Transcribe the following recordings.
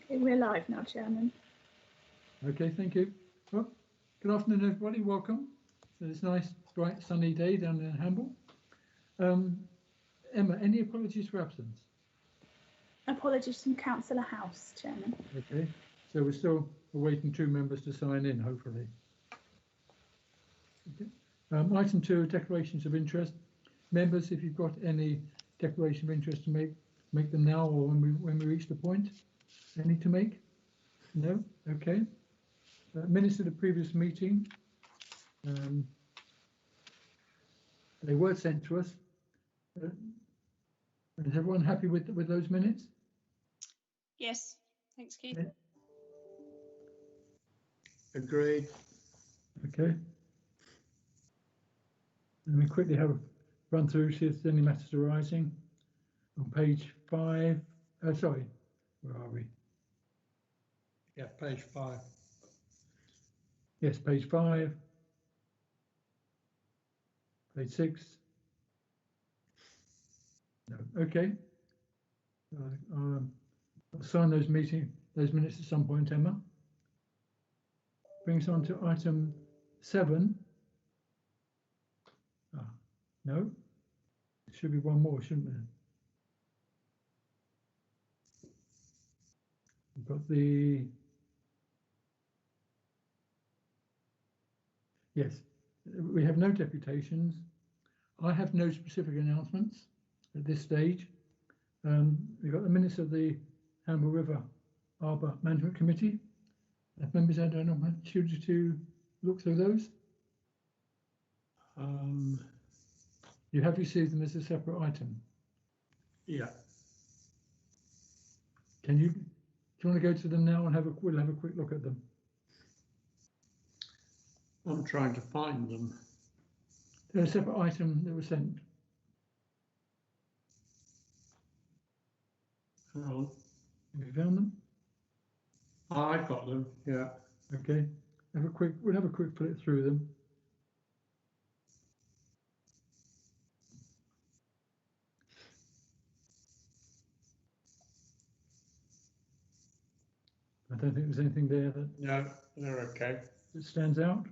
Okay, we're live now, Chairman. Okay, thank you. Well, good afternoon, everybody. Welcome to this nice, bright, sunny day down in Hamble. Emma, any apologies for absence? Apologies from Councillor House, Chairman. Okay, so we're still awaiting 2 members to sign in, hopefully. Okay. Item 2, declarations of interest. Members, if you've got any declaration of interest to make them now or when we reach the point. Any to make? No? Okay. Minutes of the previous meeting. They were sent to us. Is everyone happy with those minutes? Yes, thanks, Keith. Yeah. Agreed. Okay. Let me quickly have a run through, see if there's any matters arising. On page 5, sorry, where are we? Yeah, page 5. Yes, page 5. Page 6. No, okay. I'll sign those minutes at some point, Emma. Brings on to item 7. No, there should be one more, shouldn't there? We've got the, yes, we have no deputations. I have no specific announcements at this stage. We've got the minutes of the Hamble River Arbor Management Committee. Have members had an opportunity to look through those? You have received them as a separate item. Yeah. Do you want to go to them now and we'll have a quick look at them? I'm trying to find them. They're a separate item that was sent. Hang on. Have you found them? Oh, I've got them. Yeah. Okay. We'll have a quick flick through them. I don't think there's anything there that. No, they're okay. That stands out.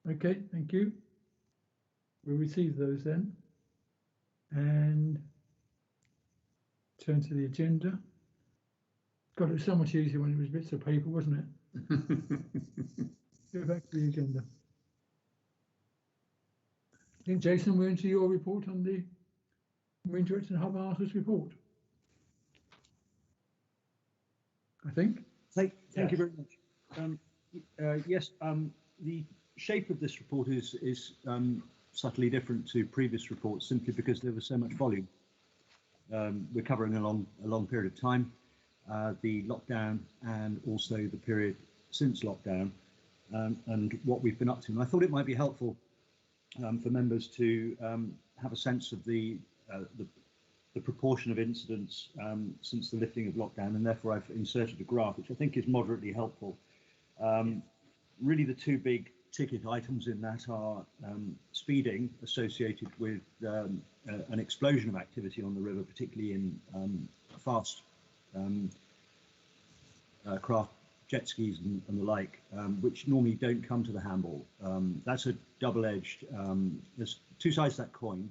Okay, thank you. We'll receive those then and turn to the agenda. God, it was so much easier when it was bits of paper, wasn't it? Go back to the agenda. I think, Jason, we're into your report on the Marine Director and Harbour Arthur's report. I think. Thank you very much. Yes, the shape of this report is subtly different to previous reports simply because there was so much volume. We're covering a long period of time, the lockdown and also the period since lockdown, and what we've been up to. And I thought it might be helpful for members to have a sense of the proportion of incidents since the lifting of lockdown, and therefore I've inserted a graph which I think is moderately helpful. Really the 2 big ticket items in that are speeding associated with an explosion of activity on the river, particularly in fast craft, jet skis and the like, which normally don't come to the Hamble. That's a double-edged, there's 2 sides to that coin.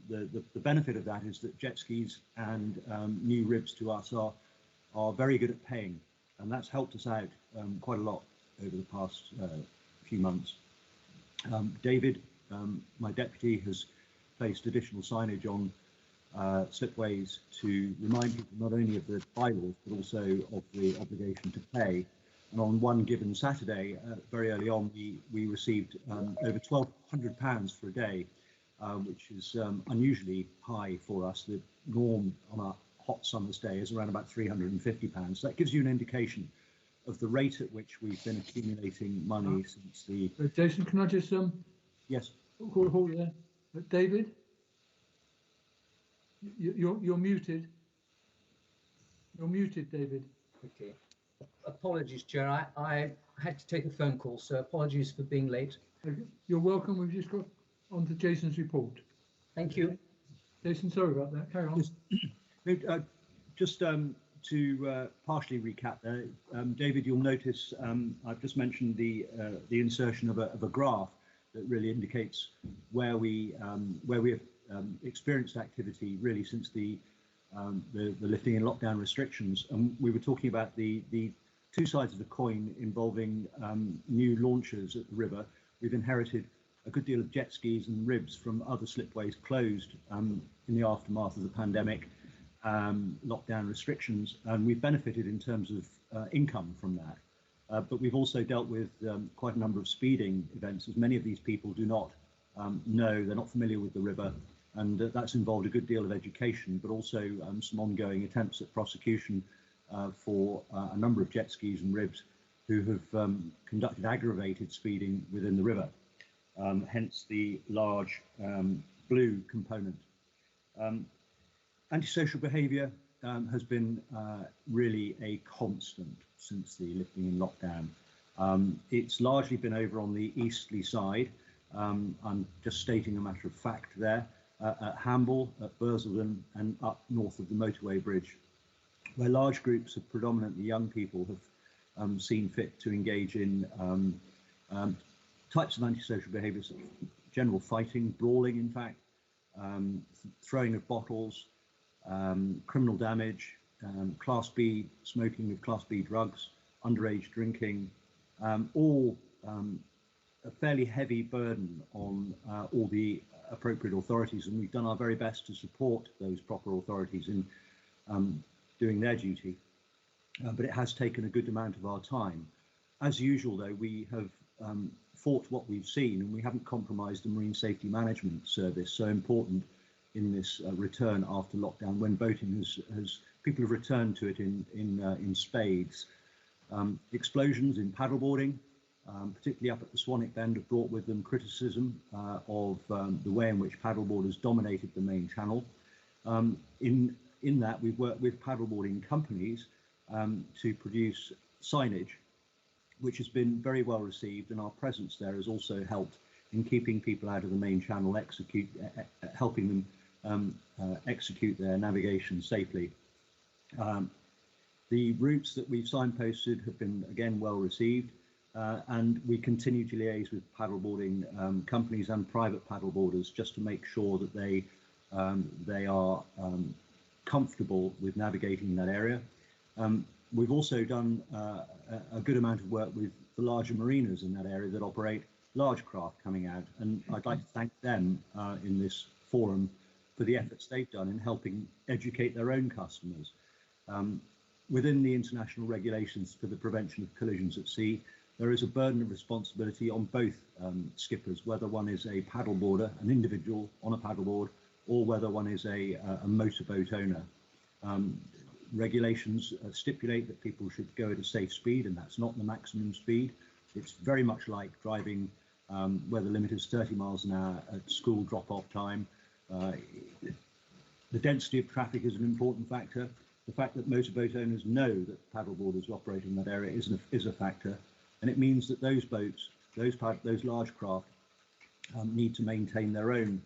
The benefit of that is that jet skis and new ribs to us are very good at paying, and that's helped us out quite a lot over the past few months. David, my deputy, has placed additional signage on slipways to remind people not only of the bylaws but also of the obligation to pay. And on one given Saturday, very early on, we received over £1,200 for a day, which is unusually high for us. The norm on a hot summer's day is around about £350. So that gives you an indication of the rate at which we've been accumulating money since the. Jason, can I just Yes. Hold there. David, you're muted. You're muted, David. Okay. Apologies, Chair. I had to take a phone call, so apologies for being late. Okay. You're welcome. We've just got on to Jason's report. Thank you. Jason, sorry about that. Carry on. Just to partially recap there, David, you'll notice I've just mentioned the insertion of a graph that really indicates where we have experienced activity really since the lifting and lockdown restrictions. And we were talking about the two sides of the coin involving new launches at the river. We've inherited a good deal of jet skis and ribs from other slipways closed in the aftermath of the pandemic lockdown restrictions, and we've benefited in terms of income from that. But we've also dealt with quite a number of speeding events, as many of these people do not know, they're not familiar with the river, and that's involved a good deal of education, but also some ongoing attempts at prosecution for a number of jet skis and ribs who have conducted aggravated speeding within the river, hence the large blue component. Antisocial behaviour has been really a constant since the lifting and lockdown. It's largely been over on the easterly side. I'm just stating a matter of fact there, at Hamble, at Bursledon, and up north of the motorway bridge, where large groups of predominantly young people have seen fit to engage in types of antisocial behaviour, such as general fighting, brawling in fact, throwing of bottles, criminal damage, Class B smoking of Class B drugs, underage drinking, all a fairly heavy burden on all the appropriate authorities, and we've done our very best to support those proper authorities in doing their duty. But it has taken a good amount of our time. As usual, though, we have fought what we've seen, and we haven't compromised the Marine Safety Management Service, so important in this return after lockdown, when boating people have returned to it in spades. Explosions in paddleboarding, particularly up at the Swanwick Bend, have brought with them criticism of the way in which paddleboarders dominated the main channel. In that, we've worked with paddleboarding companies to produce signage, which has been very well received, and our presence there has also helped in keeping people out of the main channel, helping them execute their navigation safely. The routes that we've signposted have been again well received, and we continue to liaise with paddleboarding companies and private paddleboarders just to make sure that they are comfortable with navigating that area. We've also done a good amount of work with the larger marinas in that area that operate large craft coming out, and I'd like to thank them in this forum for the efforts they've done in helping educate their own customers. Within the international regulations for the prevention of collisions at sea, there is a burden of responsibility on both skippers, whether one is a paddleboarder, an individual on a paddleboard, or whether one is a motorboat owner. Regulations stipulate that people should go at a safe speed, and that's not the maximum speed. It's very much like driving where the limit is 30 miles an hour at school drop-off time. The density of traffic is an important factor. The fact that motorboat owners know that paddleboarders operate in that area is a factor, and it means that those boats, those large craft, need to maintain their own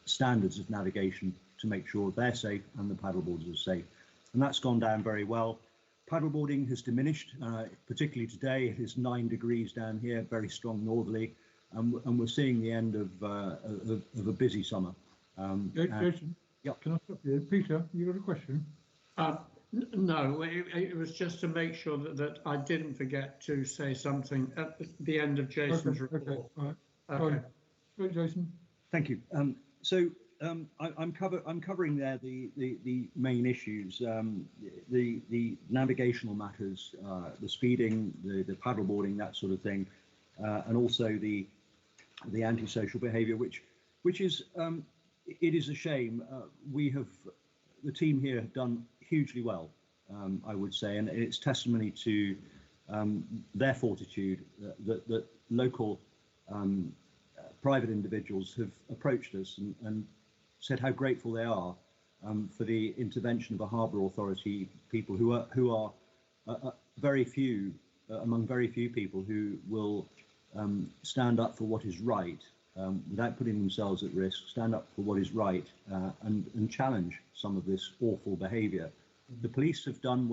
standards of navigation to make sure they're safe and the paddleboarders are safe. And that's gone down very well. Paddleboarding has diminished, particularly today. It is 9 degrees down here, very strong northerly, and we're seeing the end of a busy summer. Jason, yep. Can I stop you? Peter, you got a question? No, it was just to make sure that I didn't forget to say something at the end of Jason's report. Okay, all right. Okay. Right, Jason. Thank you. I'm covering there the main issues, the navigational matters, the speeding, the paddleboarding, that sort of thing, and also the antisocial behaviour, which is it is a shame. The team here have done hugely well, I would say, and it's testimony to their fortitude that local private individuals have approached us and said how grateful they are for the intervention of a harbour authority people who are very few among very few people who will stand up for what is right without putting themselves at risk, stand up for what is right, and challenge some of this awful behaviour. The police have done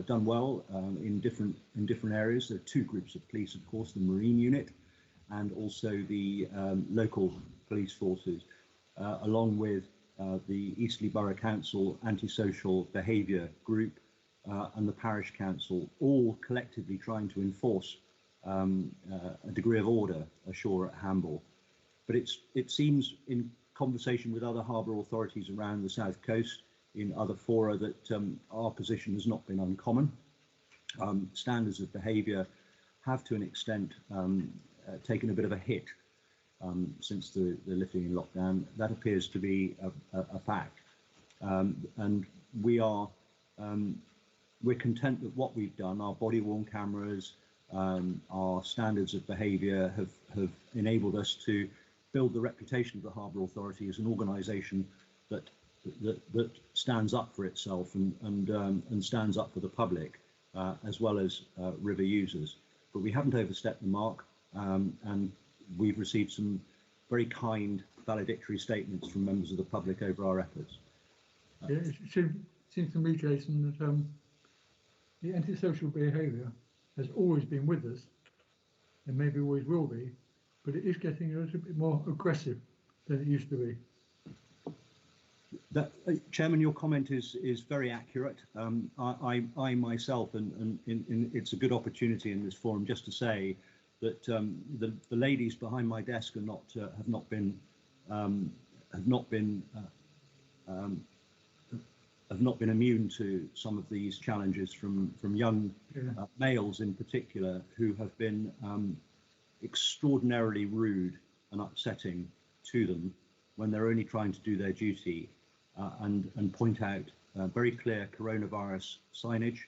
done well in different areas. There are two groups of police, of course: the Marine Unit and also the local police forces, along with the Eastleigh Borough Council Antisocial Behaviour Group and the Parish Council, all collectively trying to enforce a degree of order ashore at Hamble. But it seems, in conversation with other harbour authorities around the south coast, in other fora, that our position has not been uncommon. Standards of behaviour have, to an extent, taken a bit of a hit since the lifting in lockdown. That appears to be a fact, and we're content that what we've done, our body-worn cameras, our standards of behaviour have enabled us to build the reputation of the Harbour Authority as an organisation that stands up for itself and stands up for the public, as well as river users. But we haven't overstepped the mark, and we've received some very kind valedictory statements from members of the public over our efforts. Yeah, it seems to me, Jason, that the antisocial behaviour has always been with us, and maybe always will be, but it is getting a little bit more aggressive than it used to be. Chairman, your comment is very accurate. I myself, and it's a good opportunity in this forum just to say that the ladies behind my desk are have not been immune to some of these challenges from young males in particular, who have been extraordinarily rude and upsetting to them when they're only trying to do their duty, and point out very clear coronavirus signage.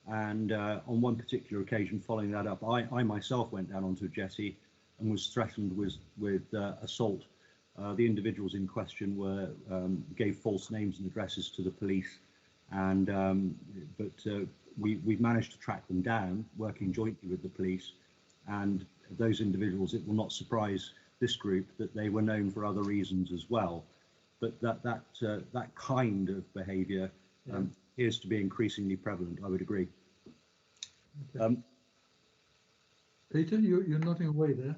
And on one particular occasion, following that up, I myself went down onto a jetty and was threatened with assault. The individuals in question gave false names and addresses to the police, and but we've managed to track them down, working jointly with the police. And those individuals, it will not surprise this group that they were known for other reasons as well. But that kind of behaviour appears to be increasingly prevalent, I would agree. Okay. Peter, you're nodding away there.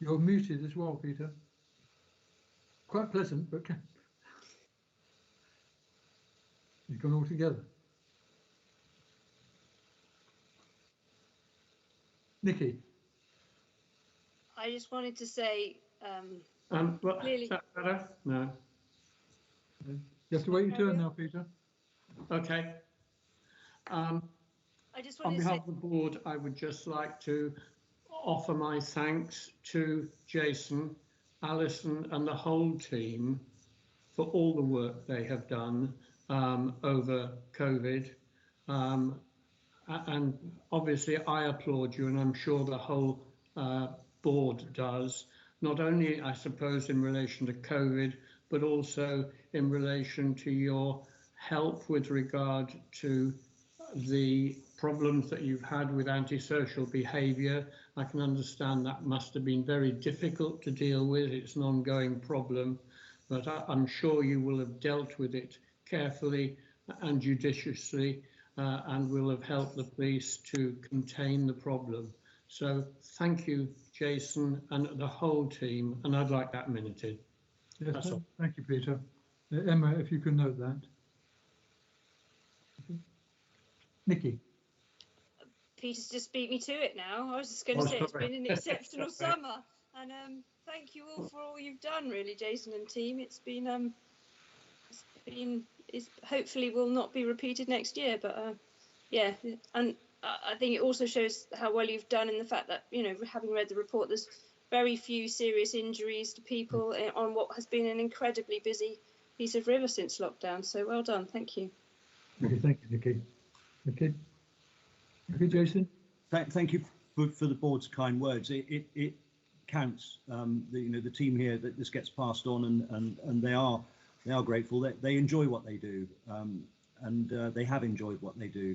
You're muted as well, Peter. Quite pleasant, but you've gone all together. Nikki. I just wanted to say, Well, clearly, is that better? No. You have to wait your turn now, Peter. Okay. I just On wanted to say, behalf of the board, I would just like to offer my thanks to Jason, Alison and the whole team for all the work they have done over COVID. And obviously I applaud you, and I'm sure the whole board does, not only, I suppose, in relation to COVID, but also in relation to your help with regard to the problems that you've had with antisocial behaviour. I can understand that must have been very difficult to deal with. It's an ongoing problem, but I'm sure you will have dealt with it carefully and judiciously, and will have helped the police to contain the problem. So thank you, Jason, and the whole team, and I'd like that minuted. Yes, That's all. thank you, Peter. Emma, if you can note that. Nikki. Peter's just beat me to it now. I was just going to say it's been an exceptional summer, and thank you all for all you've done, really, Jason and team. It's hopefully will not be repeated next year, but yeah, and I think it also shows how well you've done in the fact that, you know, having read the report, there's very few serious injuries to people on what has been an incredibly busy piece of river since lockdown. So well done, thank you. Okay, thank you, Nikki. Okay. Okay, Jason. Thank you for the board's kind words. It counts. The team here, that this gets passed on, and they are grateful. They enjoy what they do, and they have enjoyed what they do.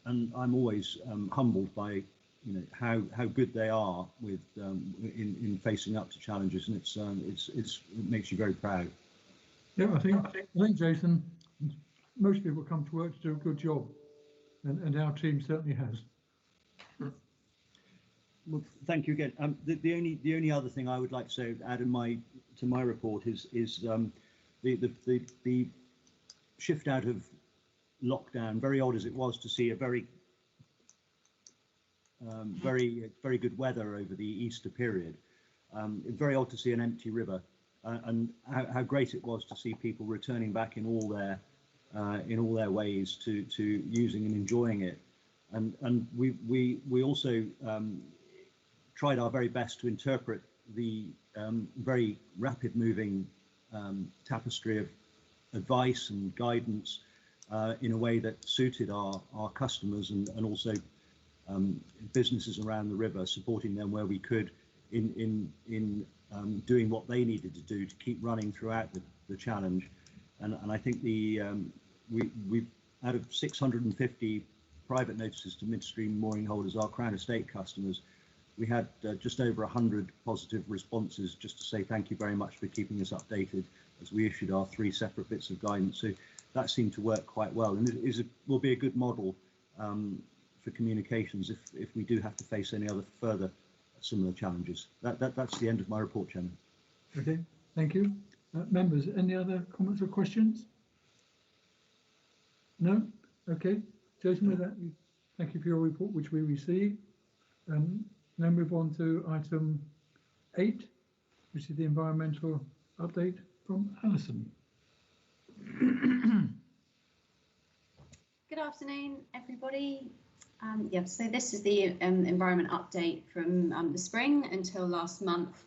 And I'm always humbled by how good they are with in facing up to challenges, and it makes you very proud. Yeah, I think Jason, most people come to work to do a good job, and our team certainly has. Well, thank you again. The only other thing I would like to say, add in to my report is the shift out of lockdown. Very odd as it was to see a very good weather over the Easter period. Very odd to see an empty river, and how great it was to see people returning back in all their ways to using and enjoying it. And we also tried our very best to interpret the very rapid moving tapestry of advice and guidance in a way that suited our customers and also businesses around the river, supporting them where we could in doing what they needed to do to keep running throughout the challenge. And I think we out of 650 private notices to midstream mooring holders, our Crown Estate customers, we had just over 100 positive responses just to say thank you very much for keeping us updated as we issued our 3 separate bits of guidance. So that seemed to work quite well, and will be a good model for communications if we do have to face any other further similar challenges. That's the end of my report, Chairman. Okay, thank you. Members, any other comments or questions? No? Okay. Jason, with that, thank you for your report, which we received. Now move on to item 8, which is the environmental update from Alison. Good afternoon, everybody. So this is the environment update from the spring until last month.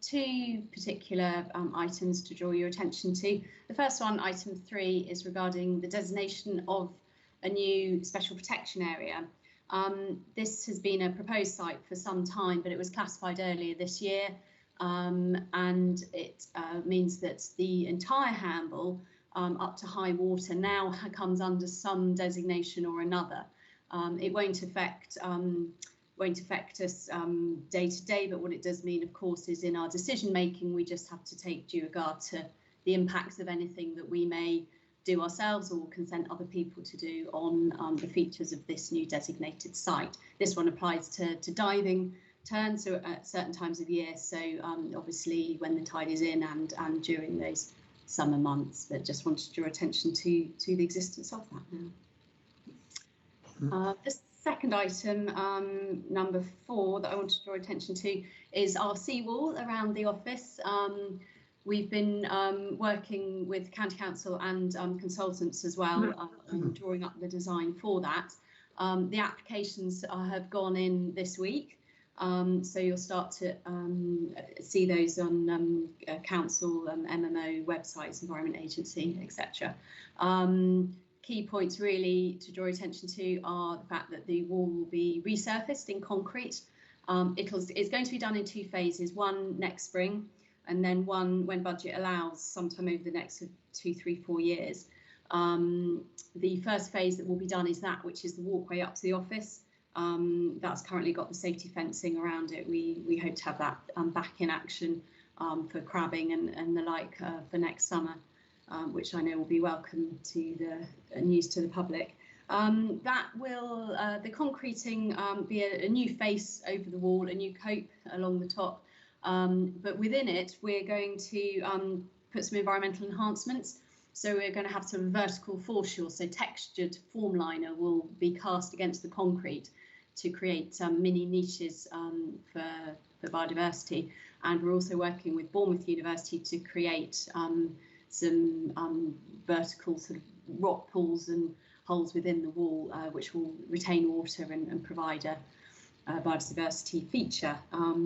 2 particular items to draw your attention to. The first one, item 3, is regarding the designation of a new special protection area. This has been a proposed site for some time, but it was classified earlier this year, and it means that the entire Hamble up to high water now comes under some designation or another. It won't affect us day to day, but what it does mean, of course, is in our decision making, we just have to take due regard to the impacts of anything that we may do ourselves or consent other people to do on the features of this new designated site. This one applies to diving turns at certain times of year, so obviously when the tide is in and during those summer months, but just wanted to draw attention to the existence of that now. The second item, number 4, that I want to draw attention to is our seawall around the office. We've been working with County Council and consultants as well on drawing up the design for that. The applications have gone in this week, so you'll start to see those on council, MMO websites, Environment Agency, etc. Key points really to draw attention to are the fact that the wall will be resurfaced in concrete. It's going to be done in 2 phases, one next spring, and then one when budget allows sometime over the next 2, 3, 4 years. The first phase that will be done is that which is the walkway up to the office. That's currently got the safety fencing around it. We hope to have that back in action for crabbing and the like for next summer, which I know will be welcome to the news to the public. That will, the concreting, be a new face over the wall, a new cope along the top. But within it, we're going to put some environmental enhancements. So we're going to have some vertical foreshore, so textured form liner will be cast against the concrete to create mini niches for biodiversity. And we're also working with Bournemouth University to create some vertical sort of rock pools and holes within the wall, which will retain water and provide a biodiversity feature.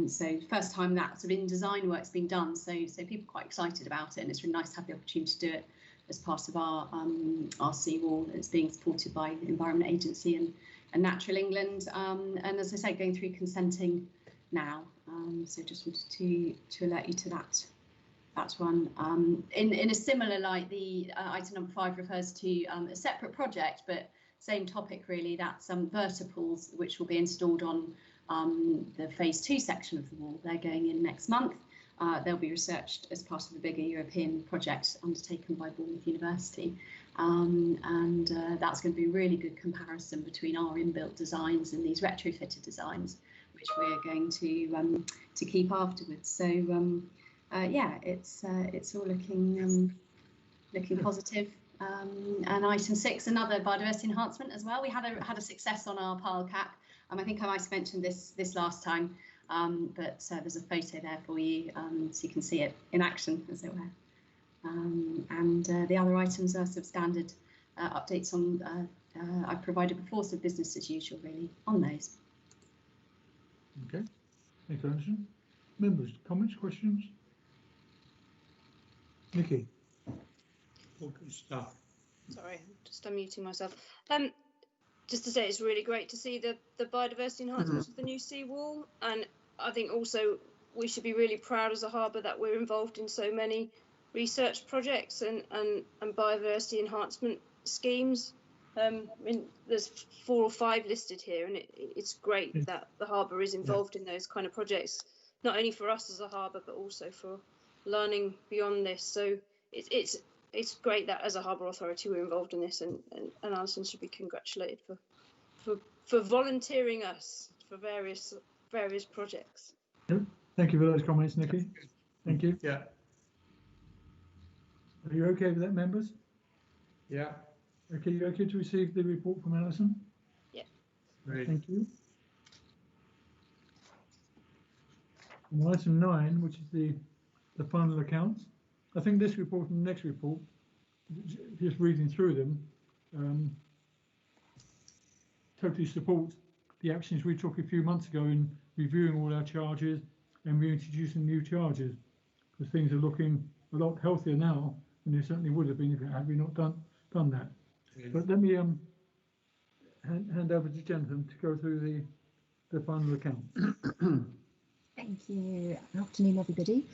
So first time that sort of in design work's been done, so people are quite excited about it, and it's really nice to have the opportunity to do it as part of our seawall that's being supported by the Environment Agency and Natural England, and as I say, going through consenting now. So just wanted to alert you to that one. In a similar light, the item number 5 refers to a separate project, but same topic really. That's vertipools, which will be installed on the phase 2 section of the wall. They're going in next month. They'll be researched as part of the bigger European project undertaken by Bournemouth University. And that's going to be a really good comparison between our inbuilt designs and these retrofitted designs, which we're going to keep afterwards. So yeah, it's all looking positive. And item 6, another biodiversity enhancement as well. We had a success on our pile cap. I think I might have mentioned this last time, but there's a photo there for you, so you can see it in action, as it were. And the other items are substandard updates on I've provided before, so business as usual really on those. Okay, thank you, Alison. Members, comments, questions? Nikki. All good stuff. Sorry, I'm just unmuting myself. Just to say, it's really great to see the biodiversity enhancements of the new seawall, and I think also we should be really proud as a harbour that we're involved in so many research projects and biodiversity enhancement schemes. I mean, there's 4 or 5 listed here, and it's great that the harbour is involved in those kind of projects, not only for us as a harbour, but also for learning beyond this. So it's great that as a harbour authority we're involved in this, and Alison should be congratulated for volunteering us for various projects. Yep. Thank you for those comments, Nikki. Thank you. Yeah. Are you okay with that, members? Yeah. Okay, you okay to receive the report from Alison? Yeah. Great. Thank you. And item 9, which is the final accounts. I think this report and the next report, just reading through them, totally support the actions we took a few months ago in reviewing all our charges and reintroducing new charges, because things are looking a lot healthier now than they certainly would have been if had we not done that. Yeah. But let me hand over to Jonathan to go through the final account. Thank you. Afternoon, everybody.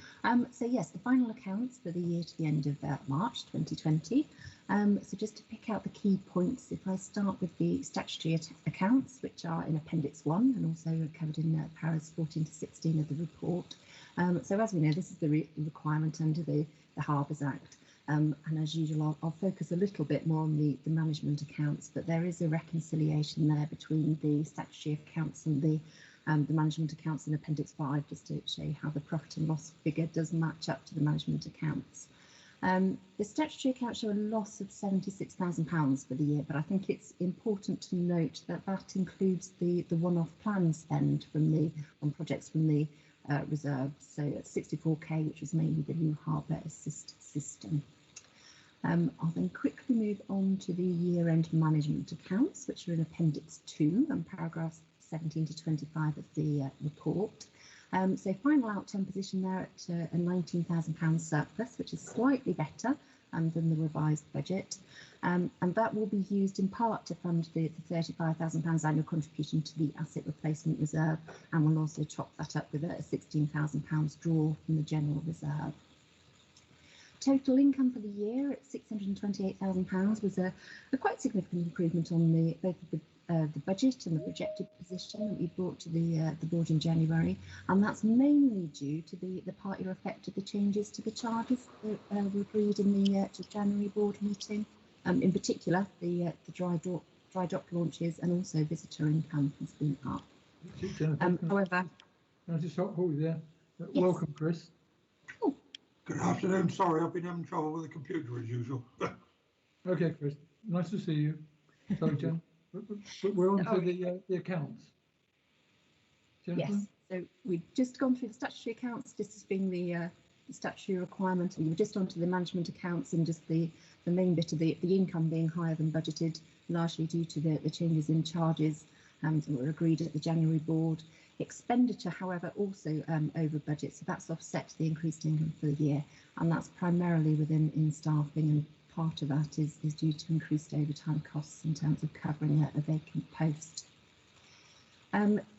So yes, the final accounts for the year to the end of March 2020. So just to pick out the key points, if I start with the statutory accounts, which are in Appendix 1 and also covered in paras 14 to 16 of the report. So as we know, this is the requirement under the Harbours Act. And as usual, I'll focus a little bit more on the management accounts, but there is a reconciliation there between the statutory accounts and the management accounts in Appendix 5, just to show you how the profit and loss figure does match up to the management accounts. The statutory accounts show a loss of £76,000 for the year, but I think it's important to note that that includes the one-off plan spend on projects from the reserve, so at 64k, which was mainly the new Harbour Assist system. I'll then quickly move on to the year-end management accounts, which are in Appendix 2 and paragraphs 17 to 25 of the report. So final outturn position there at a £19,000 surplus, which is slightly better than the revised budget. And that will be used in part to fund the £35,000 annual contribution to the asset replacement reserve, and we'll also top that up with a £16,000 draw from the general reserve. Total income for the year at £628,000 was a quite significant improvement on both the budget and the projected position that we brought to the board in January, and that's mainly due to the part-year effect of the changes to the charges that were agreed in the January board meeting. In particular, the dry dock launches and also visitor income has been up. However, Can I just stop you there? Yes. Welcome, Chris. Oh. Good afternoon. Sorry, I've been having trouble with the computer as usual. Okay, Chris. Nice to see you. Sorry, Jen. But we're on to the accounts. Jennifer? Yes, so we've just gone through the statutory accounts, this has been the statutory requirement, and we're just onto the management accounts and just the main bit of the income being higher than budgeted, largely due to the changes in charges that were agreed at the January board. Expenditure, however, also over budget, so that's offset the increased income for the year, and that's primarily in staffing, and part of that is due to increased overtime costs in terms of covering a vacant post.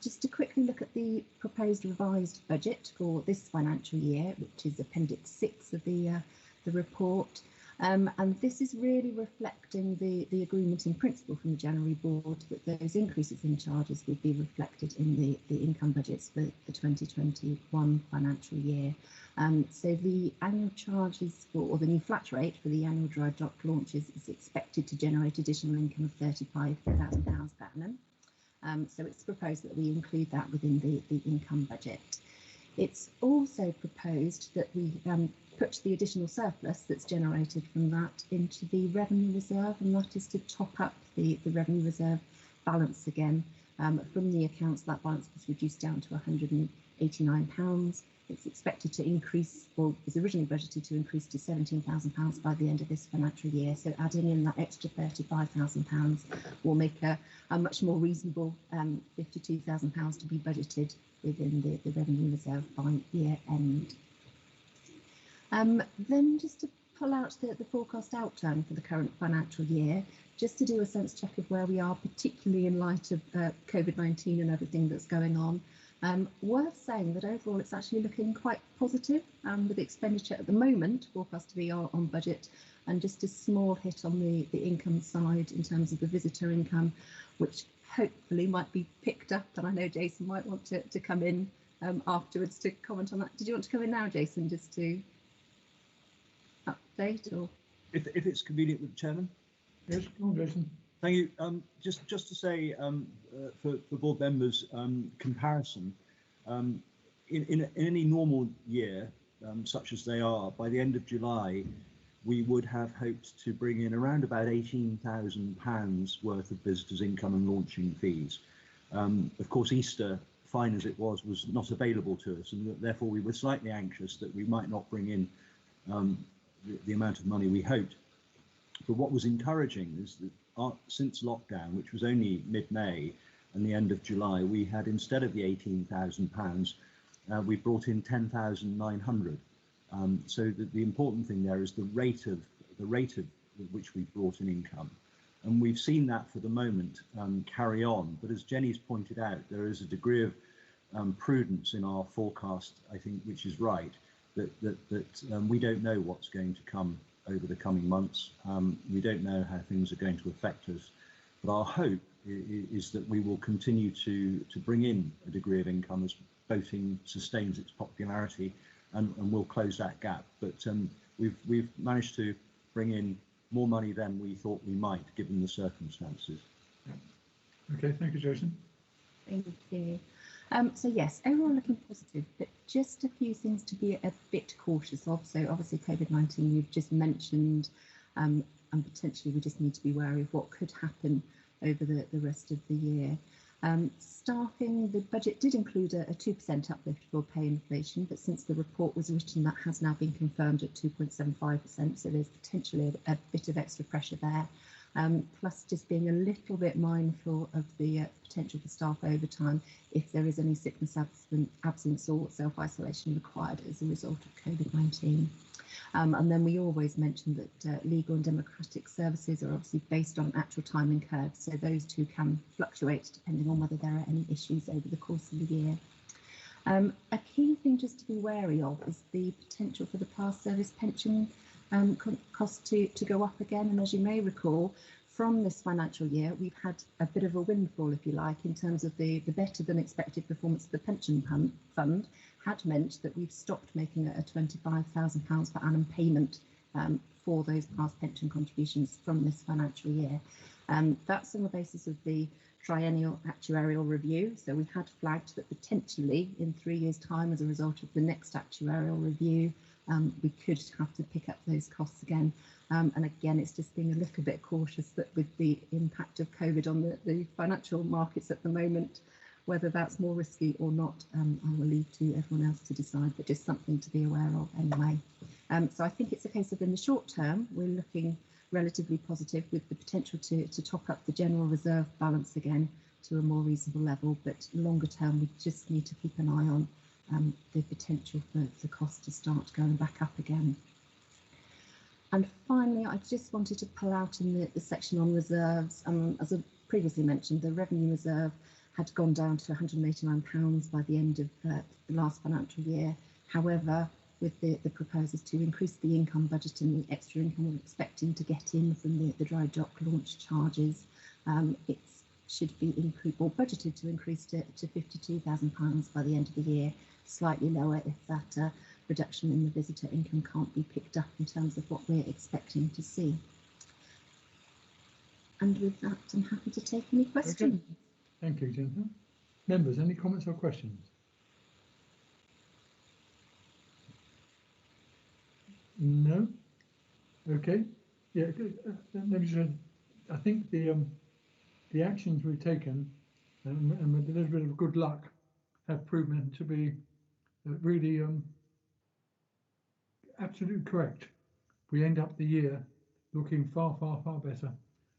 Just to quickly look at the proposed revised budget for this financial year, which is Appendix 6 of the report. And this is really reflecting the agreement in principle from the January board that those increases in charges would be reflected in the income budgets for the 2021 financial year. So the annual charges or the new flat rate for the annual dry dock launches is expected to generate additional income of £35,000 per annum. So it's proposed that we include that within the income budget. It's also proposed that we put the additional surplus that's generated from that into the revenue reserve, and that is to top up the revenue reserve balance again. From the accounts, that balance was reduced down to £189. It's expected to increase, or was originally budgeted to increase to £17,000 by the end of this financial year. So adding in that extra £35,000 will make a much more reasonable £52,000 to be budgeted within the revenue reserve by year end. Then just to pull out the forecast outturn for the current financial year, just to do a sense check of where we are, particularly in light of COVID-19 and everything that's going on. Worth saying that overall it's actually looking quite positive, with expenditure at the moment forecast to be on budget, and just a small hit on the income side in terms of the visitor income, which hopefully might be picked up. And I know Jason might want to come in afterwards to comment on that. Did you want to come in now, Jason, just to update? Or if it's convenient with the chairman? Yes, come on, Jason. Thank you. Just to say, for board members, comparison, in any normal year, such as they are, by the end of July, we would have hoped to bring in around about £18,000 worth of visitors' income and launching fees. Of course, Easter, fine as it was not available to us, and therefore we were slightly anxious that we might not bring in the amount of money we hoped. But what was encouraging is that since lockdown, which was only mid-May and the end of July, we had, instead of the £18,000, we brought in 10,900. So the important thing there is the rate of which we brought in income, and we've seen that for the moment carry on. But as Jenny's pointed out, there is a degree of prudence in our forecast, I think, which is right. That we don't know what's going to come over the coming months. We don't know how things are going to affect us, but our hope is that we will continue to bring in a degree of income as boating sustains its popularity, and we'll close that gap. But we've managed to bring in more money than we thought we might, given the circumstances. Okay, thank you, Jason. thank you. So yes, overall looking positive, but just a few things to be a bit cautious of. So obviously COVID-19 you've just mentioned, and potentially we just need to be wary of what could happen over the rest of the year. Staffing, the budget did include a 2% uplift for pay inflation, but since the report was written, that has now been confirmed at 2.75%, so there's potentially a bit of extra pressure there. Plus just being a little bit mindful of the potential for staff overtime if there is any sickness absence or self-isolation required as a result of COVID-19. And then we always mention that legal and democratic services are obviously based on actual time incurred, so those two can fluctuate depending on whether there are any issues over the course of the year. A key thing just to be wary of is the potential for the past service pension cost to go up again. And as you may recall, from this financial year, we've had a bit of a windfall, if you like, in terms of the better than expected performance of the pension fund had meant that we've stopped making a £25,000 per annum payment for those past pension contributions from this financial year. That's on the basis of the triennial actuarial review. So we had flagged that potentially in 3 years' time, as a result of the next actuarial review, we could have to pick up those costs again. And again, it's just being a little bit cautious that with the impact of COVID on the financial markets at the moment, whether that's more risky or not, I will leave to everyone else to decide, but just something to be aware of anyway. So I think it's a case of in the short term, we're looking relatively positive with the potential to top up the general reserve balance again to a more reasonable level, but longer term, we just need to keep an eye on the potential for the cost to start going back up again. And finally, I just wanted to pull out in the section on reserves. As I previously mentioned, the revenue reserve had gone down to £189 by the end of the last financial year. However, with the proposals to increase the income budget and the extra income we're expecting to get in from the dry dock launch charges. It should be increased or budgeted to increase to £52,000 by the end of the year, slightly lower if that reduction in the visitor income can't be picked up in terms of what we're expecting to see. And with that, I'm happy to take any questions. Okay. Thank you, Jennifer. Members, any comments or questions? No? Okay. Yeah, let me just, I think the actions we've taken and with a little bit of good luck have proven to be really absolutely correct. We end up the year looking far, far, far better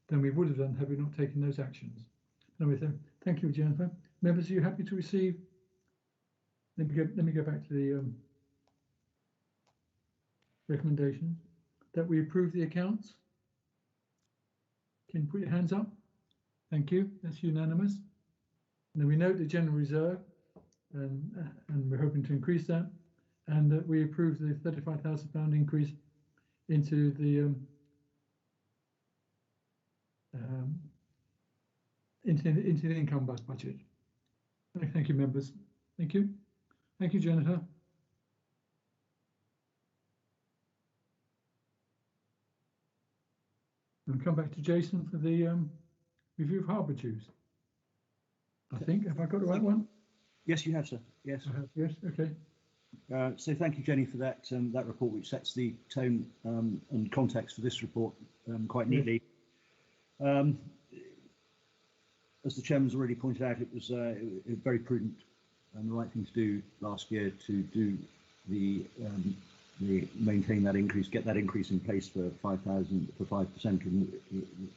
than we would have done had we not taken those actions. Anyway, so thank you, Jennifer. Members, are you happy to receive? Let me go back to the recommendation that we approve the accounts. Can you put your hands up? Thank you. That's unanimous. And then we note the general reserve, and we're hoping to increase that, and that we approve the £35,000 increase into the into the income budget. Thank you, members. Thank you. Thank you, Jennifer. And come back to Jason for the review of Harbour dues. I think, have I got the right one? Yes, you have, sir. Yes. I have, yes, okay. So thank you, Jenny, for that that report, which sets the tone and context for this report quite neatly. As the chairman's already pointed out, it was very prudent and the right thing to do last year to do the maintain that increase, get that increase in place for 5,000 for 5%. And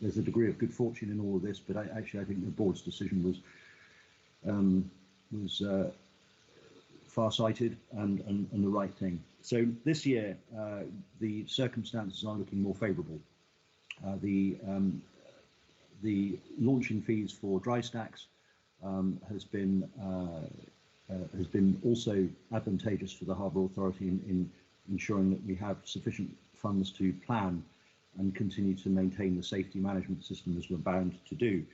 there's a degree of good fortune in all of this, but actually I think the board's decision was far-sighted and the right thing. So this year the circumstances are looking more favourable. The launching fees for dry stacks has been also advantageous for the Harbour Authority in ensuring that we have sufficient funds to plan and continue to maintain the safety management system as we're bound to do.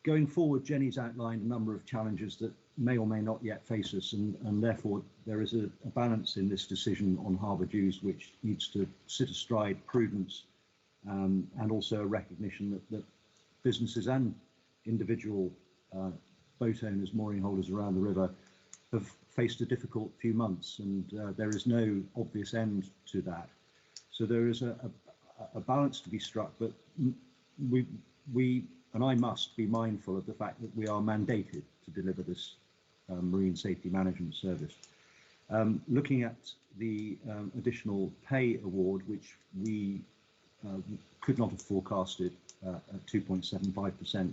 Going forward, Jenny's outlined a number of challenges that may or may not yet face us, and therefore there is a balance in this decision on harbour dues which needs to sit astride prudence and also a recognition that businesses and individual boat owners, mooring holders around the river have faced a difficult few months, and there is no obvious end to that. So there is a balance to be struck, but we and I must be mindful of the fact that we are mandated to deliver this marine safety management service. Looking at the additional pay award, which we could not have forecasted at 2.75%,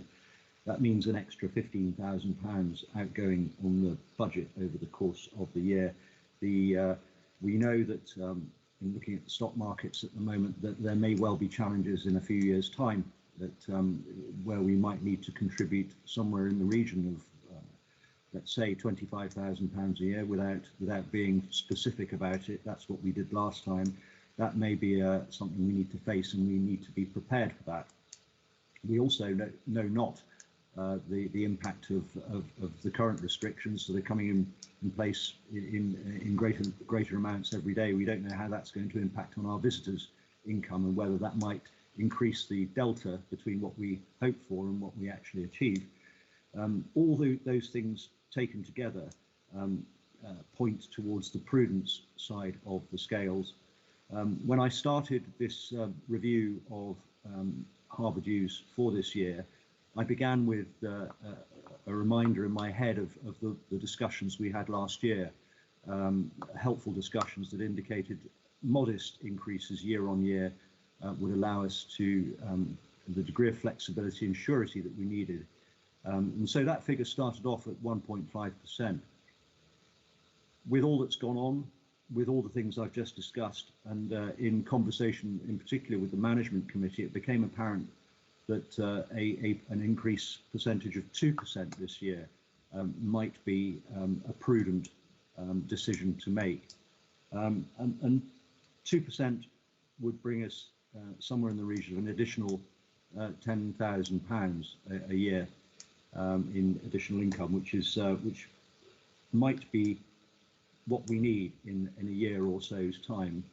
that means an extra £15,000 outgoing on the budget over the course of the year. We know that in looking at the stock markets at the moment, that there may well be challenges in a few years' time that where we might need to contribute somewhere in the region of, let's say, £25,000 a year without being specific about it. That's what we did last time. That may be something we need to face, and we need to be prepared for that. We also know not the impact of the current restrictions that are coming in place in greater amounts every day. We don't know how that's going to impact on our visitors' income and whether that might increase the delta between what we hope for and what we actually achieve. All those things taken together point towards the prudence side of the scales. When I started this review of harbour dues for this year, I began with a reminder in my head of the discussions we had last year, helpful discussions that indicated modest increases year on year would allow us to the degree of flexibility and surety that we needed. And so that figure started off at 1.5%. With all that's gone on, with all the things I've just discussed, and in conversation in particular with the management committee, it became apparent that an increase percentage of 2% this year might be a prudent decision to make. And 2% would bring us somewhere in the region of an additional £10,000 a year in additional income, which might be what we need in a year or so's time.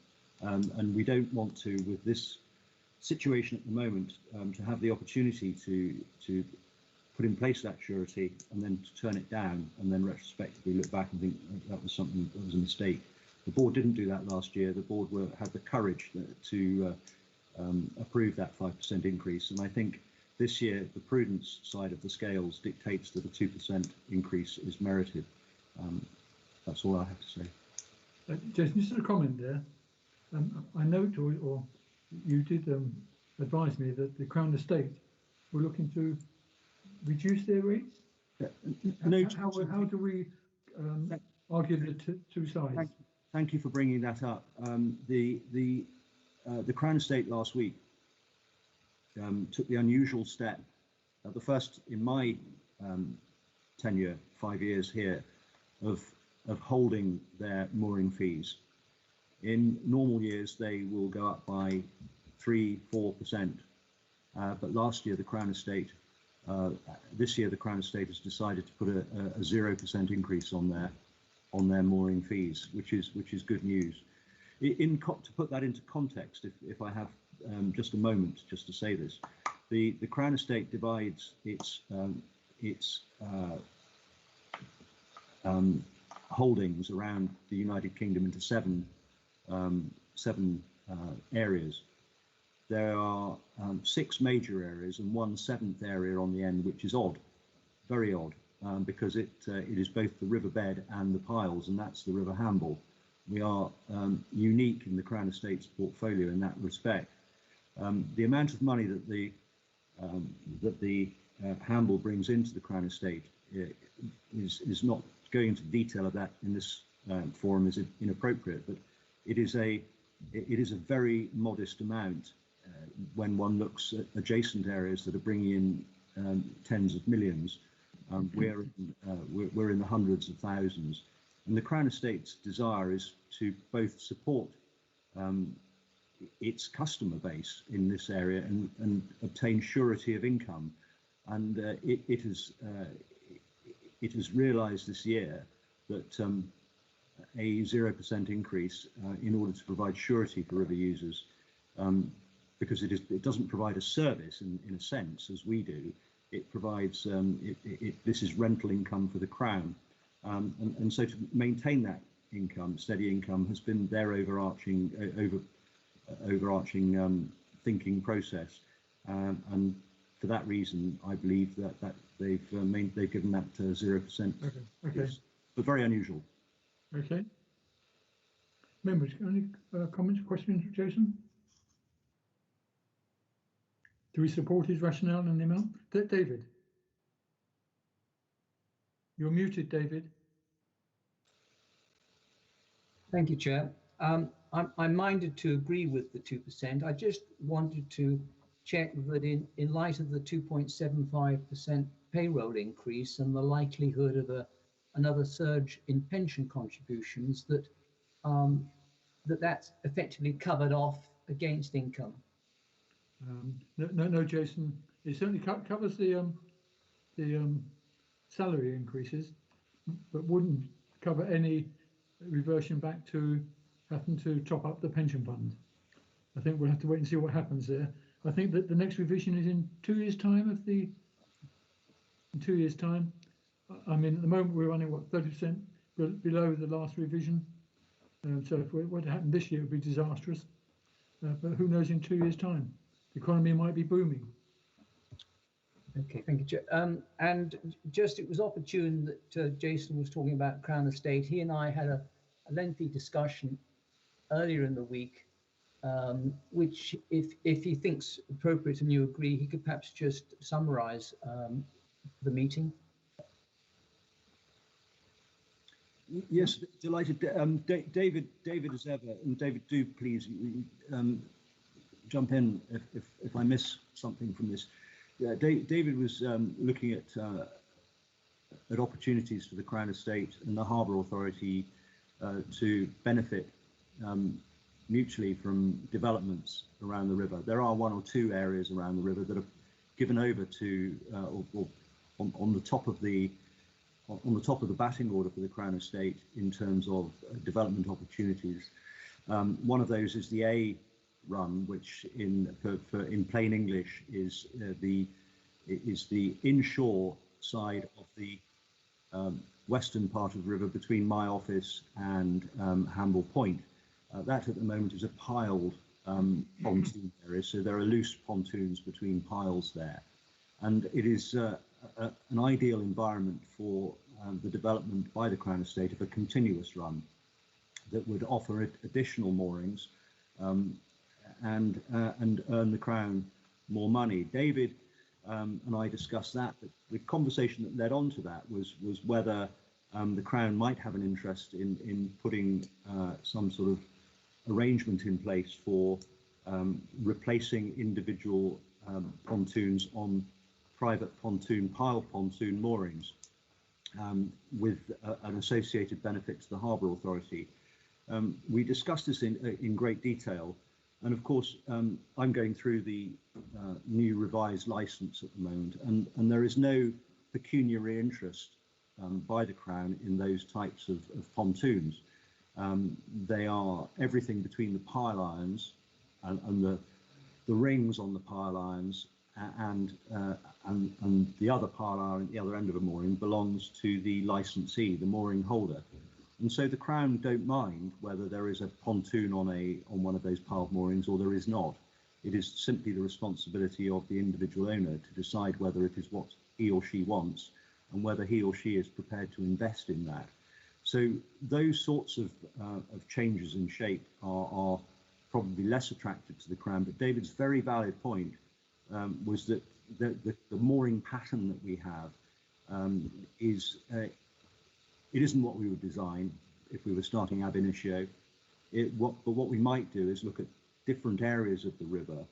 And we don't want to, with this situation at the moment, to have the opportunity to put in place that surety and then to turn it down and then retrospectively look back and think that was something that was a mistake. The board didn't do that last year. The board had the courage to approve that 5% increase, and I think this year the prudence side of the scales dictates that a 2% increase is merited. That's all I have to say. Jason, just a comment there. I note, or you did advise me that the Crown Estate were looking to reduce their rates. No, how do we argue the two sides? Thank you for bringing that up. The Crown Estate last week took the unusual step, the first in my tenure, 5 years here, of holding their mooring fees. In normal years, they will go up by 3-4%, but last year the Crown Estate, this year the Crown Estate has decided to put a 0% increase on their mooring fees, which is good news. To put that into context, if I have just a moment just to say this, the Crown Estate divides its holdings around the United Kingdom into seven areas. There are 6 major areas and 1 7th area on the end, which is odd, very odd, because it is both the riverbed and the piles, and that's the River Hamble. We are unique in the Crown Estate's portfolio in that respect. The amount of money that the Hamble brings into the Crown Estate is not going into detail of that in this forum is inappropriate, but it is a very modest amount when one looks at adjacent areas that are bringing in tens of millions. We're in the hundreds of thousands, and the Crown Estate's desire is to both support its customer base in this area and obtain surety of income, and it has realised this year that a 0% increase in order to provide surety for river users, because it doesn't provide a service in a sense as we do. It provides this is rental income for the Crown, and so to maintain that income, steady income, has been their overarching thinking process, and for that reason, I believe that they've given that 0%. Okay. But very unusual. Okay. Members, any comments, questions, Jason? Do we support his rationale and the amount? David? You're muted, David. Thank you, Chair. I'm minded to agree with the 2%. I just wanted to check that in light of the 2.75% payroll increase and the likelihood of another surge in pension contributions, that's effectively covered off against income. No, Jason. It certainly covers the salary increases, but wouldn't cover any reversion back to having to top up the pension fund. I think we'll have to wait and see what happens there. I think that the next revision is in 2 years' time. In 2 years' time. I mean, at the moment we're running what 30% below the last revision. So if it were to happen this year, it would be disastrous. But who knows in 2 years' time? The economy might be booming. Okay, thank you, Chair. And just it was opportune that Jason was talking about Crown Estate. He and I had a lengthy discussion earlier in the week, which if he thinks appropriate and you agree, he could perhaps just summarise the meeting. Yes, delighted. David as ever, and David, do please jump in if I miss something from this. Yeah, David was looking at opportunities for the Crown Estate and the Harbour Authority to benefit mutually from developments around the river. There are one or two areas around the river that are given over to or on the top of the batting order for the Crown Estate in terms of development opportunities. One of those is the A run, which in plain English is the inshore side of the western part of the river between my office and Hamble Point. That at the moment is a piled pontoon area, so there are loose pontoons between piles there, and it is an ideal environment for the development by the Crown Estate of a continuous run that would offer additional moorings and earn the Crown more money. David and I discussed that, but the conversation that led on to that was whether the Crown might have an interest in putting some sort of arrangement in place for replacing individual pontoons on private pile pontoon moorings with an associated benefit to the Harbour Authority. We discussed this in great detail, and of course I'm going through the new revised licence at the moment, and there is no pecuniary interest by the Crown in those types of pontoons. They are everything between the pile irons and the rings on the pile irons and the other pile iron at the other end of a mooring belongs to the licensee, the mooring holder. And so the Crown don't mind whether there is a pontoon on one of those piled moorings or there is not. It is simply the responsibility of the individual owner to decide whether it is what he or she wants and whether he or she is prepared to invest in that. So those sorts of changes in shape are probably less attractive to the Crown. But David's very valid point was that the mooring pattern that we have it isn't what we would design if we were starting ab initio. But what we might do is look at different areas of the river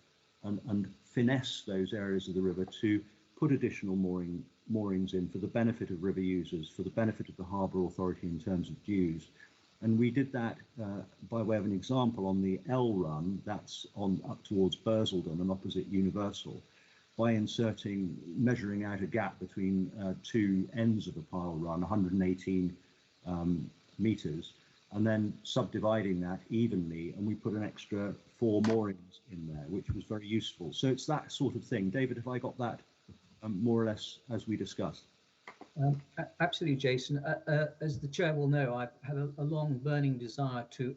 and finesse those areas of the river to put additional moorings in for the benefit of river users, for the benefit of the Harbour Authority in terms of dues. And we did that by way of an example on the L run, that's on up towards Bursledon and opposite Universal, by measuring out a gap between two ends of a pile run, 118 metres, and then subdividing that evenly, and we put an extra 4 moorings in there, which was very useful. So it's that sort of thing. David, have I got that more or less as we discussed? Absolutely, Jason. As the chair will know, I've had a long burning desire to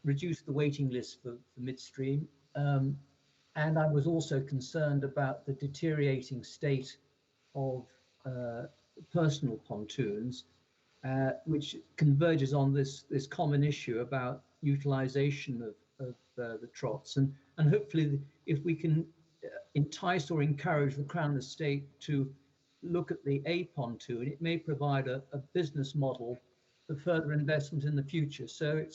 reduce the waiting list for midstream, and I was also concerned about the deteriorating state of personal pontoons, which converges on this common issue about utilisation of the trots, and hopefully if we can entice or encourage the Crown Estate to look at the A pontoon, it may provide a business model for further investment in the future. So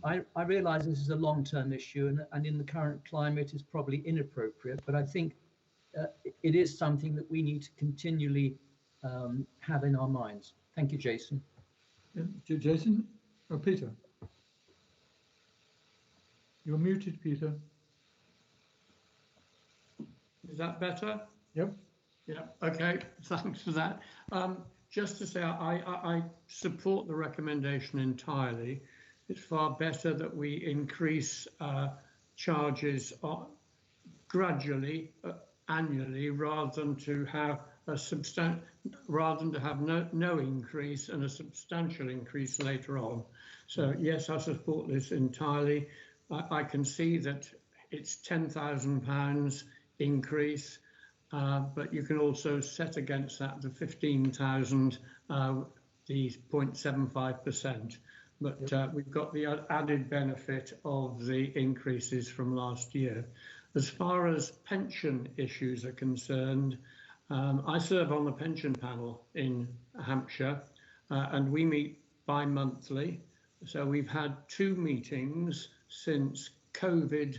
I realise this is a long-term issue, and in the current climate is probably inappropriate, but I think it is something that we need to continually have in our minds. Thank you, Jason. Yeah, Jason or Peter? You're muted, Peter. Is that better? Yep. Yeah, okay, thanks for that. Just to say, I support the recommendation entirely. It's far better that we increase charges gradually, annually, rather than to have no increase and a substantial increase later on. So yes, I support this entirely. I can see that it's £10,000 increase. But you can also set against that the 15,000, the 0.75%. But we've got the added benefit of the increases from last year. As far as pension issues are concerned, I serve on the pension panel in Hampshire, and we meet bi-monthly. So we've had 2 meetings since COVID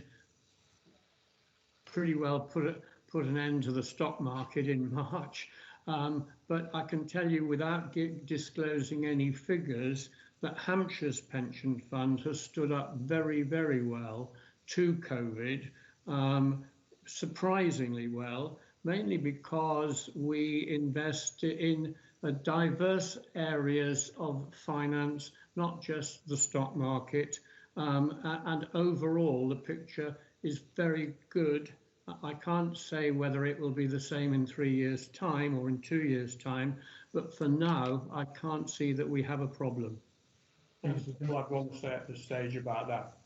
pretty well put an end to the stock market in March. But I can tell you without disclosing any figures that Hampshire's pension fund has stood up very, very well to COVID, surprisingly well, mainly because we invest in diverse areas of finance, not just the stock market, and overall the picture is very good. I can't say whether it will be the same in 3 years' time or in 2 years' time, but for now, I can't see that we have a problem. That's all I've got to say at this stage about that.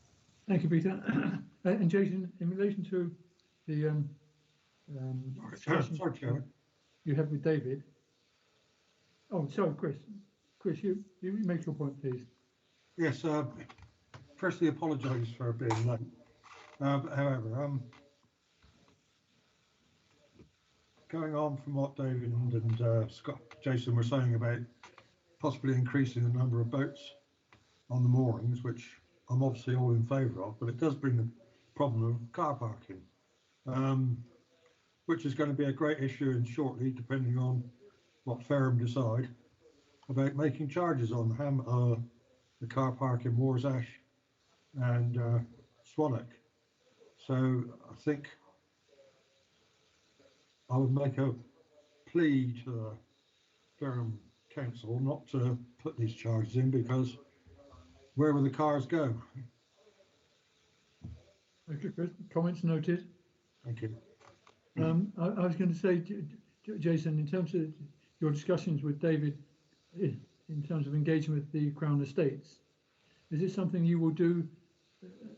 Thank you, Peter. And Jason, in relation to the discussion Sorry, you had with David. Oh, sorry, Chris. Chris, you make your point, please. Yes, firstly, apologise for being late. However, going on from what David and Jason were saying about possibly increasing the number of boats on the moorings, which I'm obviously all in favour of, but it does bring the problem of car parking, which is going to be a great issue in shortly, depending on what Ferrum decide about making charges on the car park in Moorsash and Swanwick. So I think I would make a plea to the Ferrum Council not to put these charges in, because where will the cars go? Okay, Chris. Comments noted. Thank you. I was going to say, Jason, in terms of your discussions with David, in terms of engaging with the Crown Estates, is this something you will do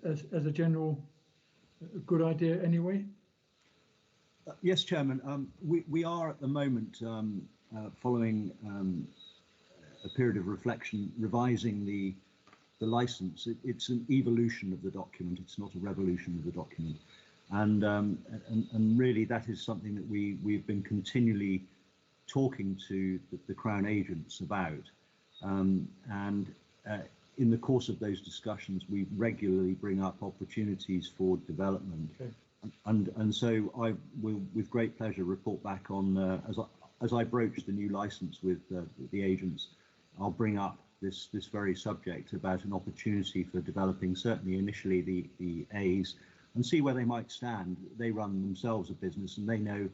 as a general good idea anyway? Yes, Chairman. We are at the moment following a period of reflection, revising the licence. It's an evolution of the document. It's not a revolution of the document, and really that is something that we've been continually talking to the Crown agents about, and in the course of those discussions, we regularly bring up opportunities for development. Okay. And so I will, with great pleasure, report back on as I broach the new licence with the agents. I'll bring up this very subject about an opportunity for developing, certainly initially the A's, and see where they might stand. They run themselves a business, and they know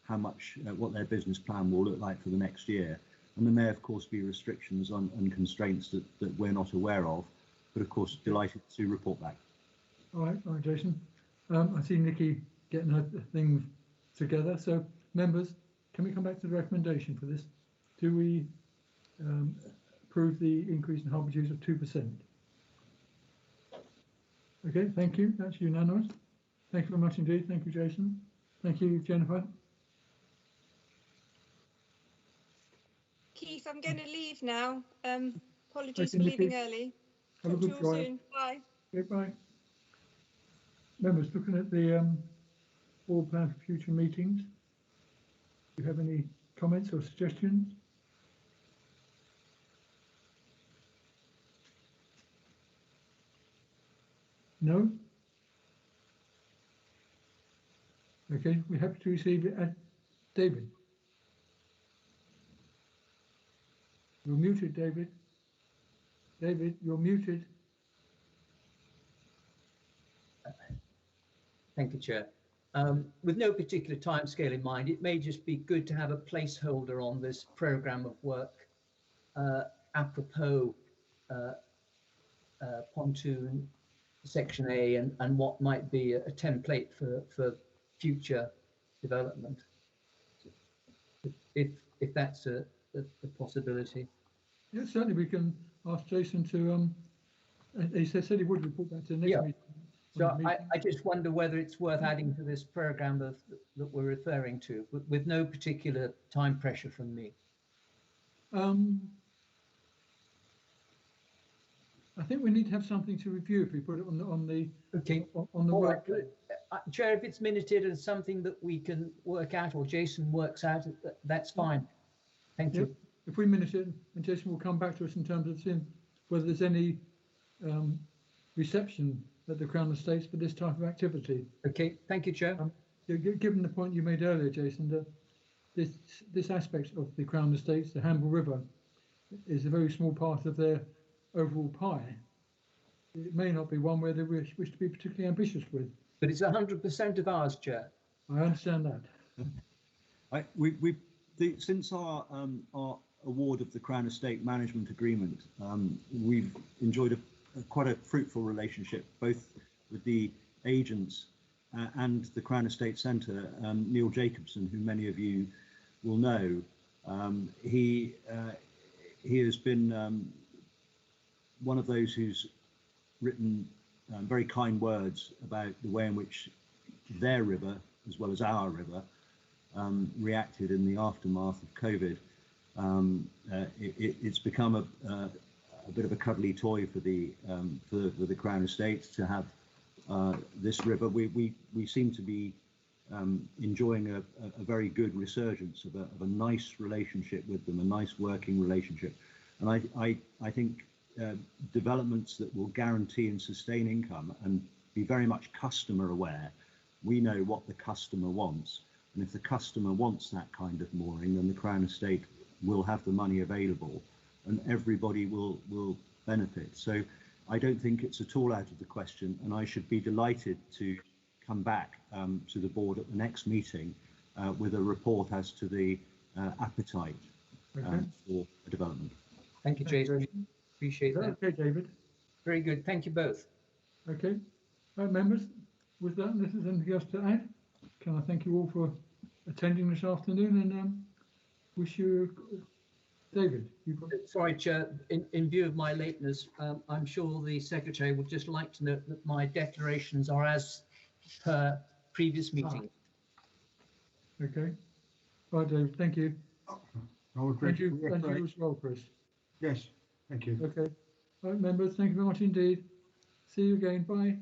how much what their business plan will look like for the next year. And there may, of course, be restrictions and constraints that we're not aware of, but of course, delighted to report back. All right, Jason. I see Nikki getting her thing together. So, members, can we come back to the recommendation for this? Do we approve the increase in harbour dues of 2%? Okay, thank you. That's unanimous. Thank you very much indeed. Thank you, Jason. Thank you, Jennifer. Keith, I'm going to leave now. Apologies for leaving early. Have a good drive. Soon. Bye. Goodbye. Members, looking at the board plan for future meetings, do you have any comments or suggestions? No? Okay, we're happy to receive it. David. You're muted, David. David, you're muted. Thank you, Chair. With no particular timescale in mind, it may just be good to have a placeholder on this programme of work apropos pontoon section A and what might be a template for future development, if that's a possibility. Yeah, certainly we can ask Jason to. He said he would report back to the next meeting. So I just wonder whether it's worth adding to this programme that we're referring to, with no particular time pressure from me. I think we need to have something to review if we put it on the okay on the work. Right. Chair, if it's minuted as something that we can work out or Jason works out, that's fine. Thank you. If we minute it, and Jason will come back to us in terms of seeing whether there's any reception at the Crown Estates for this type of activity. Okay, thank you, Chair. Given the point you made earlier, Jason, that this aspect of the Crown Estates, the Hamble River, is a very small part of their overall pie, it may not be one where they wish to be particularly ambitious with. But it's 100% of ours, Chair. I understand that. Since our award of the Crown Estate Management Agreement, we've enjoyed quite a fruitful relationship, both with the agents and the Crown Estate Centre. Neil Jacobson, who many of you will know, he has been one of those who's written very kind words about the way in which their river, as well as our river, reacted in the aftermath of COVID. It's become a bit of a cuddly toy for the Crown Estate to have this river. We seem to be enjoying a very good resurgence of a nice relationship with them, a nice working relationship, and I think developments that will guarantee and sustain income and be very much customer aware. We know what the customer wants, and if the customer wants that kind of mooring, then the Crown Estate will have the money available, and everybody will benefit. So I don't think it's at all out of the question, and I should be delighted to come back to the board at the next meeting with a report as to the appetite for development. Thank you, Jason. Appreciate that. Okay, David. Very good. Thank you both. Okay. Members, with that, unless there's anything else to add, can I thank you all for attending this afternoon, and wish you, David. Sorry, Chair. In view of my lateness, I'm sure the Secretary would just like to note that my declarations are as per previous meeting. Okay. Right, David. Thank you. Thank you as well, Chris. Yes, thank you. Okay. Right, members, thank you very much indeed. See you again. Bye.